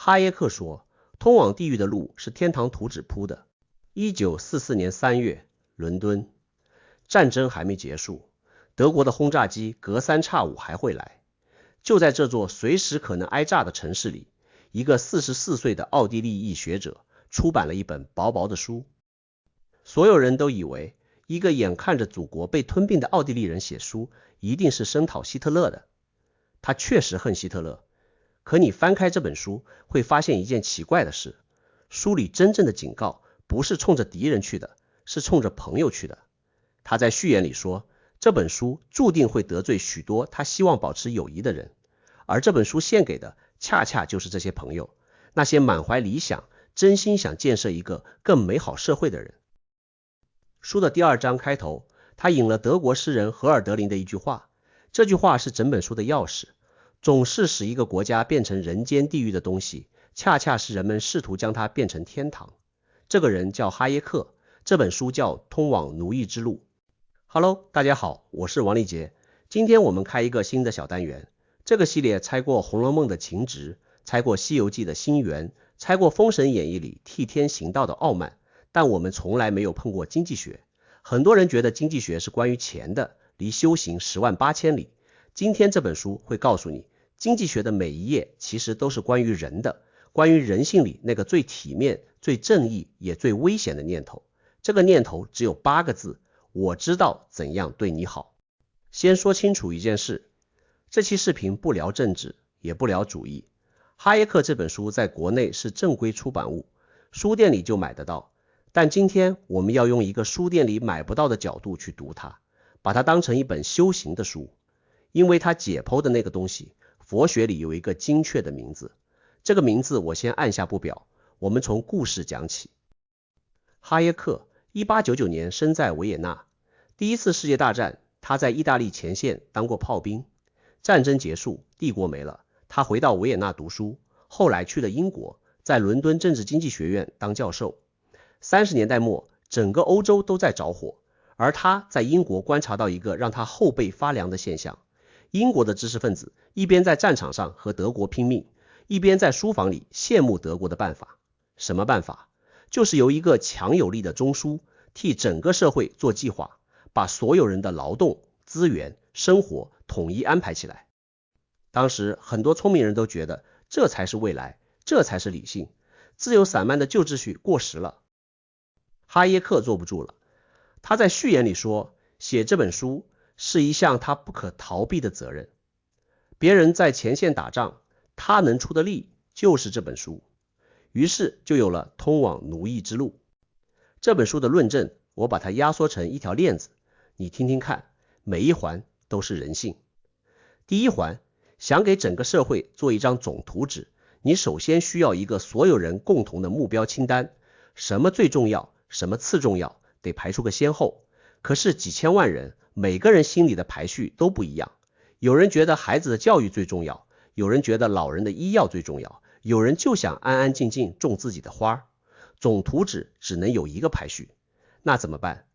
哈耶克說，通往地獄的路是天堂圖紙鋪的。1944年3月，倫敦，戰爭還沒結束，德國的轟炸機隔三差五還會來。就在這座隨時可能挨炸的城市裡，一個44歲的奧地利裔學者出版了一本薄薄的書。所有人都以為一個眼看着祖國被吞并的奧地利人寫書，一定是聲討希特勒的。他確實恨希特勒，可你翻開這本書，會發現一件奇怪的事，書裡真正的警告不是衝着敵人去的，是衝着朋友去的。他在序言裡說，這本書注定會得罪許多他希望保持友誼的人，而這本書獻給的恰恰就是這些朋友，那些滿懷理想、真心想建設一個更美好社會的人。書的第2章開頭，他引了德國詩人荷爾德林的一句話，這句話是整本書的鑰匙。總是使一個國家變成人間地獄的東西，恰恰是人們試圖將它變成天堂。這個人叫哈耶克，這本書叫《通往奴役之路》。Hello， 大家好，我是王立杰。今天我們開一個新的小單元。這個系列拆過《紅樓夢》的情直，拆過《西遊記》的心源，拆過《封神演義》裡替天行道的傲慢，但我們從來沒有碰過經濟學。很多人覺得經濟學是關於錢的，離修行10萬8千里。今天這本書會告訴你，經濟學的每一頁其實都是關於人的，關於人性裡那個最體面、最正義也最危險的念頭。這個念頭只有8個字：我知道怎樣對你好。先說清楚一件事，這期視頻不聊政治，也不聊主義。哈耶克這本書在國內是正規出版物，書店裡就買得到。但今天我們要用一個書店裡買不到的角度去讀它，把它當成一本修行的書，因為它解剖的那個東西，佛學裡有一個精確的名字。這個名字我先按下不表，我們從故事講起。哈耶克1899年生在維也納，第一次世界大戰，他在意大利前線當過炮兵。戰爭結束，帝國沒了，他回到維也納讀書，後來去了英國，在倫敦政治經濟學院當教授。30年代末，整個歐洲都在着火，而他在英國觀察到一個讓他後背發涼的現象。英國的知識分子一邊在戰場上和德國拼命，一邊在書房裡羨慕德國的辦法。什麼辦法？就是由一個強有力的中樞替整個社會做計劃，把所有人的勞動、資源、生活統一安排起來。當時很多聰明人都覺得這才是未來，這才是理性，自由散漫的舊秩序過時了。哈耶克坐不住了，他在序言裡說，寫這本書是一項他不可逃避的責任。別人在前線打仗，他能出的力就是這本書。於是就有了通往奴役之路。這本書的論證，我把它壓縮成一條鏈子，你聽聽看，每一環都是人性。第一環，想給整個社會做一張總圖紙，你首先需要一個所有人共同的目標清單，什麼最重要，什麼次重要，得排出個先後。可是幾千萬人，每個人心裡的排序都不一樣。有人覺得孩子的教育最重要，有人覺得老人的醫藥最重要，有人就想安安靜靜種自己的花。總图紙只能有一個排序，那怎麼辦？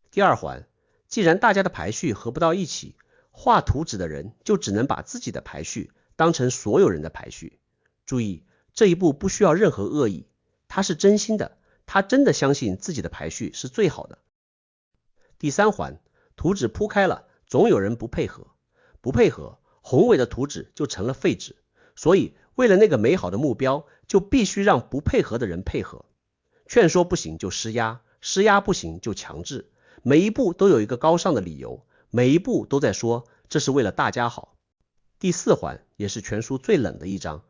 第二環，既然大家的排序合不到一起，畫圖紙的人就只能把自己的排序當成所有人的排序。注意，這一步不需要任何惡意，他是真心的，他真的相信自己的排序是最好的。第三環，圖紙鋪開了，總有人不配合，不配合，宏偉的圖紙就成了廢紙。所以為了那個美好的目標，就必須讓不配合的人配合。勸說不行就施壓，施壓不行就強制，每一步都有一個高尚的理由，每一步都在說這是為了大家好。第四環也是全書最冷的一章，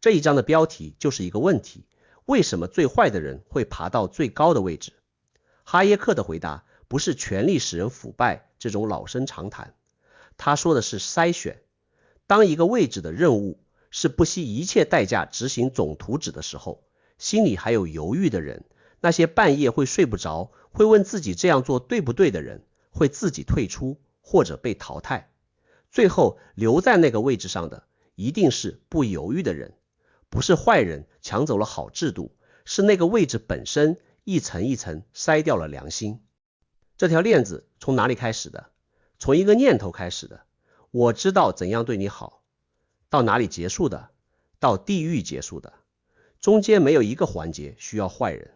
這一章的標題就是一個問題：為什麼最壞的人會爬到最高的位置？哈耶克的回答不是權力使人腐敗這種老生常談，他說的是篩選。當一個位置的任務是不惜一切代價執行總圖紙的時候，心裡還有猶豫的人，那些半夜會睡不着，會問自己這樣做對不對的人，會自己退出或者被淘汰。最後留在那個位置上的一定是不猶豫的人，不是壞人搶走了好制度，是那個位置本身一層一層篩掉了良心。這條鏈子從哪裡開始的？從一個念頭開始的，我知道怎樣對你好。到哪裡結束的？到地獄結束的。中間沒有一個環節需要壞人。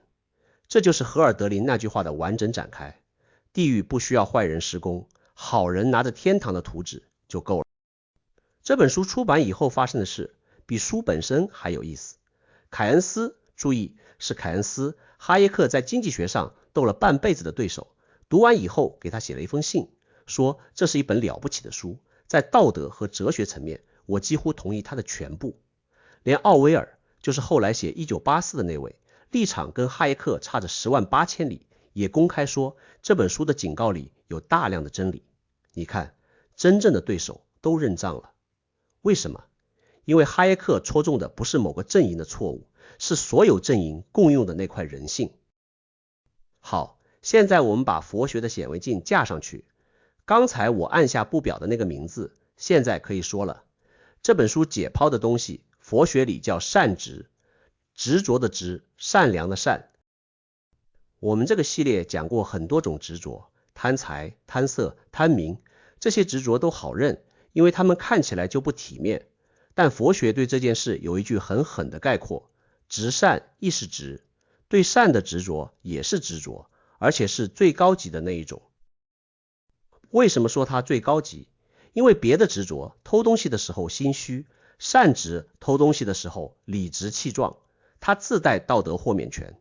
這就是荷爾德林那句話的完整展開，地獄不需要壞人施工，好人拿着天堂的圖紙就夠了。這本書出版以後發生的事比書本身還有意思。凱恩斯，注意是凱恩斯，哈耶克在經濟學上鬥了半輩子的對手，讀完以後給他寫了一封信，說這是一本了不起的書，在道德和哲學層面我幾乎同意他的全部。連奧威爾，就是後來寫1984的那位，立場跟哈耶克差着108000里，也公開說這本書的警告裡有大量的真理。你看，真正的對手都認賬了。為什麼？因為哈耶克戳中的不是某個陣營的錯誤，是所有陣營共用的那塊人性。好，現在我們把佛學的顯微鏡架上去，剛才我按下不表的那個名字，現在可以說了。這本書解剖的東西，佛學裡叫善執，執着的執，善良的善。我們這個系列講過很多種執着，貪財、貪色、貪名，這些執着都好認，因為他們看起來就不體面。但佛學對這件事有一句很狠的概括，執善亦是執，對善的執着也是執着，而且是最高級的那一種。為什麼說它最高級？因為別的執着偷東西的時候心虛，善執偷東西的時候理直氣壯，它自帶道德豁免權。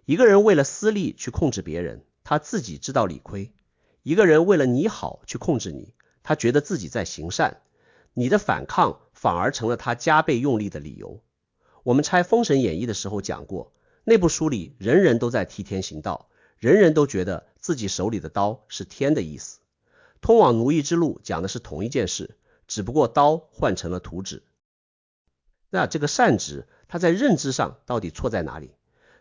一個人為了私利去控制別人，他自己知道理虧；一個人為了你好去控制你，他覺得自己在行善。你的反抗反而成了他加倍用力的理由。我們拆《封神演義》的時候講過，那部書裡人人都在替天行道，人人都覺得自己手裡的刀是天的意思。通往奴役之路講的是同一件事，只不過刀換成了图紙。那這個善執，它在認知上到底錯在哪裡？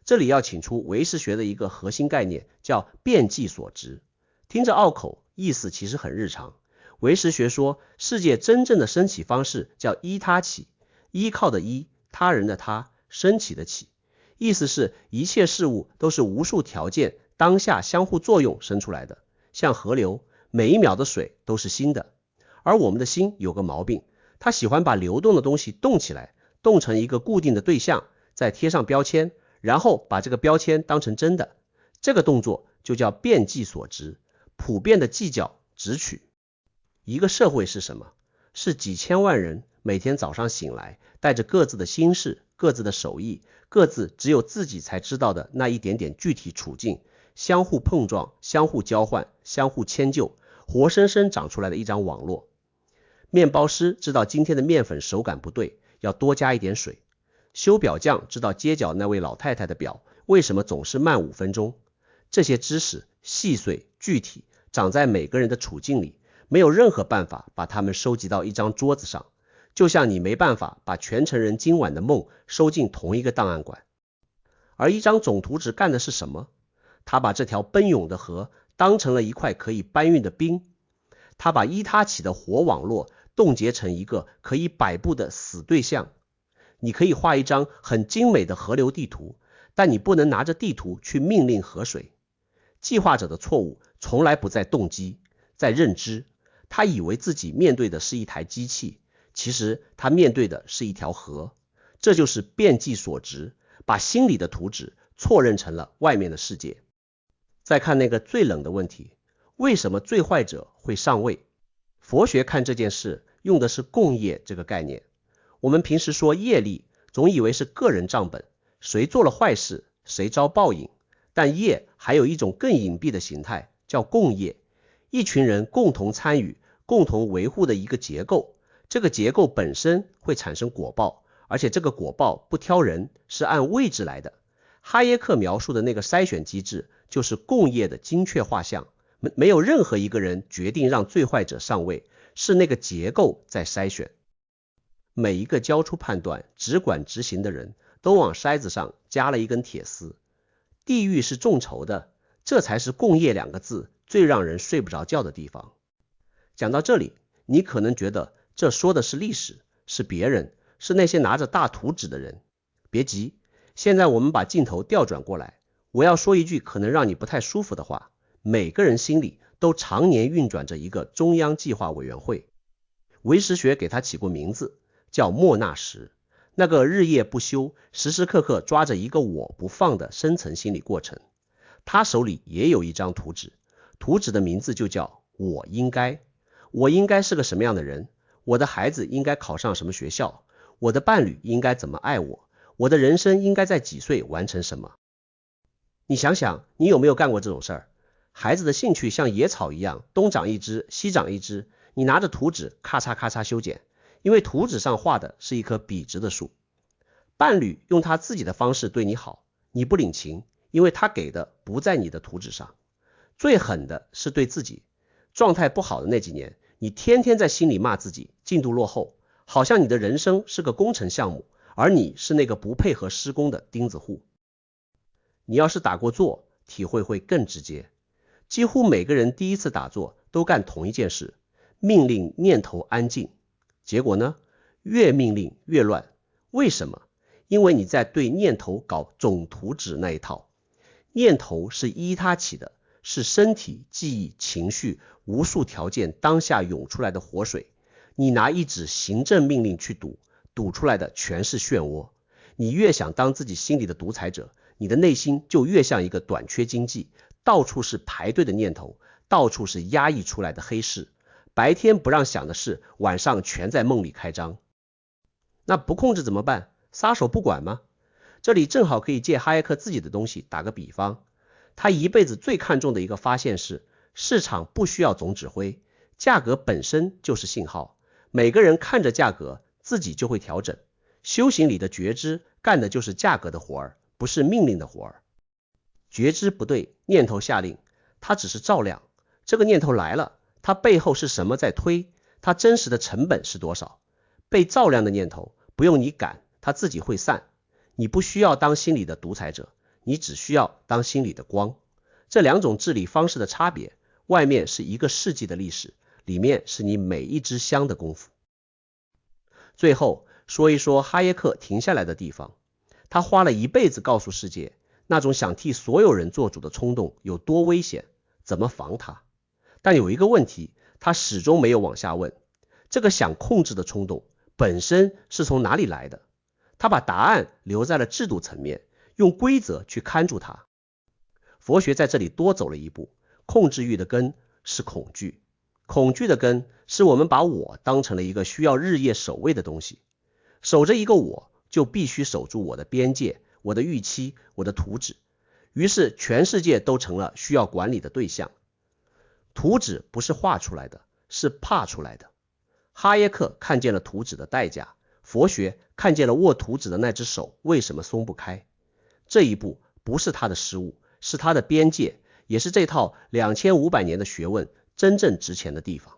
這裡要請出唯識學的一個核心概念，叫遍計所執。聽着拗口，意思其實很日常。唯识學說，世界真正的升起方式叫依他起，依靠的依，他人的他，升起的起。意思是一切事物都是無數條件當下相互作用生出來的，像河流，每一秒的水都是新的。而我們的心有個毛病，它喜歡把流动的東西動起來，动成一個固定的对象，再貼上標籤，然後把這個標籤當成真的。這個動作就叫遍計所執，普遍的計較執取。一個社會是什麼？是幾千萬人每天早上醒來，帶着各自的心事、各自的手藝、各自只有自己才知道的那一點點具体處境，相互碰撞、相互交換、相互遷就，活生生長出來的一張網絡。麵包師知道今天的麵粉手感不對，要多加一點水。修表匠知道街角那位老太太的表為什麼總是慢5分鐘。這些知識細碎具體，長在每個人的處境裡，沒有任何辦法把它們收集到一張桌子上，就像你沒辦法把全城人今晚的夢收進同一個檔案馆。而一張總圖紙幹的是什麼？他把這條奔湧的河當成了一塊可以搬運的冰，他把依他起的活網絡凍結成一個可以擺布的死對象。你可以畫一張很精美的河流地圖，但你不能拿着地圖去命令河水。計劃者的錯誤從來不在動機，在認知。他以為自己面對的是一台機器，其實他面對的是一條河。這就是遍計所執，把心裡的圖紙錯認成了外面的世界。再看那個最冷的問題，為什麼最壞者會上位？佛學看這件事用的是共業這個概念。我們平時說業力，總以為是個人賬本，誰做了壞事誰遭報應。但業還有一種更隱蔽的形態，叫共業，一群人共同參與共同維護的一個結構，這個結構本身會產生果報，而且這個果報不挑人，是按位置來的。哈耶克描述的那個篩選機制，就是共業的精確畫像，沒有任何一個人決定讓最壞者上位，是那個結構在篩選。每一個交出判斷、只管執行的人，都往篩子上加了一根鐵絲。地獄是眾籌的，這才是共業2個字最讓人睡不着覺的地方。講到這裡，你可能覺得這說的是歷史，是別人，是那些拿着大圖紙的人。別急，現在我們把鏡頭調轉過來，我要說一句可能讓你不太舒服的話。每個人心裡都常年運轉着一個中央計劃委員會，唯識學給它起過名字，叫莫那什。那個日夜不休、時時刻刻抓着一個我不放的深層心理過程。他手裡也有一張圖紙，圖紙的名字就叫我應該。我應該是個什麼樣的人？我的孩子應該考上什麼學校？我的伴侶應該怎麼愛我？我的人生應該在幾歲完成什麼？你想想，你有沒有幹過這種事兒？孩子的興趣像野草一樣，東長一枝，西長一枝，你拿着圖紙咔嚓咔嚓修剪，因為圖紙上畫的是一棵筆直的樹。伴侶用他自己的方式對你好，你不領情，因為他給的不在你的圖紙上。最狠的是對自己，狀態不好的那幾年，你天天在心裡罵自己進度落後，好像你的人生是個工程項目，而你是那個不配合施工的釘子戶。你要是打過坐，體會會更直接。幾乎每個人第一次打坐都幹同一件事，命令念頭安靜。結果呢，越命令越亂。為什麼？因為你在對念頭搞總圖紙那一套。念頭是依他起的，是身體、記憶、情緒無數條件當下湧出來的活水。你拿一紙行政命令去賭，賭出來的全是漩渦。你越想當自己心裡的獨裁者，你的內心就越像一個短缺經濟，到處是排隊的念頭，到處是壓抑出來的黑市。白天不讓想的事，晚上全在夢裡開張。那不控制怎麼辦？撒手不管嗎？這裡正好可以借哈耶克自己的東西打個比方。他一輩子最看重的一個發現是，市場不需要總指揮，價格本身就是信號。每個人看着價格，自己就會調整。修行裡的覺知幹的就是價格的活兒，不是命令的活兒。覺知不對，念頭下令，它只是照亮。這個念頭來了，它背後是什麼在推？它真實的成本是多少？被照亮的念頭不用你趕，它自己會散。你不需要當心裡的獨裁者，你只需要當心裡的光。這兩種治理方式的差別，外面是一個世紀的歷史，裡面是你每一支香的功夫。最後說一說哈耶克停下來的地方。他花了一輩子告訴世界，那種想替所有人做主的衝動有多危險，怎麼防它。但有一個問題，他始終沒有往下問，這個想控制的衝動本身是從哪裡來的？他把答案留在了制度層面，用規則去看住它。佛學在這裡多走了一步，控制欲的根是恐懼，恐懼的根是我們把我當成了一個需要日夜守衛的東西，守着一個我，就必須守住我的邊界、我的預期、我的圖紙，於是全世界都成了需要管理的對象。圖紙不是畫出來的，是怕出來的。哈耶克看見了图紙的代價，佛學看見了握图紙的那只手為什麼鬆不開。這一步不是他的失誤，是他的邊界，也是這套2500年的學問真正值錢的地方。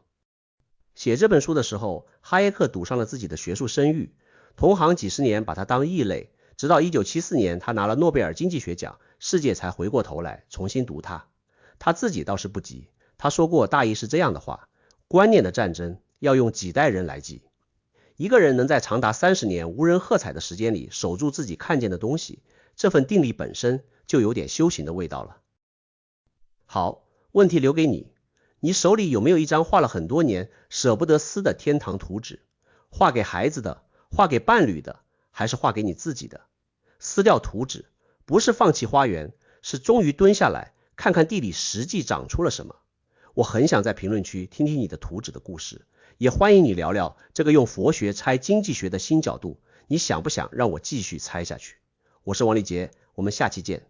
寫這本書的時候，哈耶克賭上了自己的學術聲譽，同行幾十年把他當異類，直到1974年他拿了諾貝爾經濟學獎，世界才回過頭來重新讀他。他自己倒是不急，他說過大意是這樣的話：觀念的戰爭要用幾代人來記。一個人能在長達30年無人喝彩的時間裡守住自己看見的東西，這份定力本身就有點修行的味道了。好，問題留給你，你手裡有沒有一張畫了很多年捨不得撕的天堂圖紙？畫給孩子的，畫給伴侶的，還是畫給你自己的？撕掉圖紙不是放棄花園，是終於蹲下來看看地裡實際長出了什麼。我很想在評論區聽聽你的圖紙的故事，也歡迎你聊聊這個用佛學拆經濟學的新角度，你想不想讓我繼續猜下去？我是王立杰，我們下期見。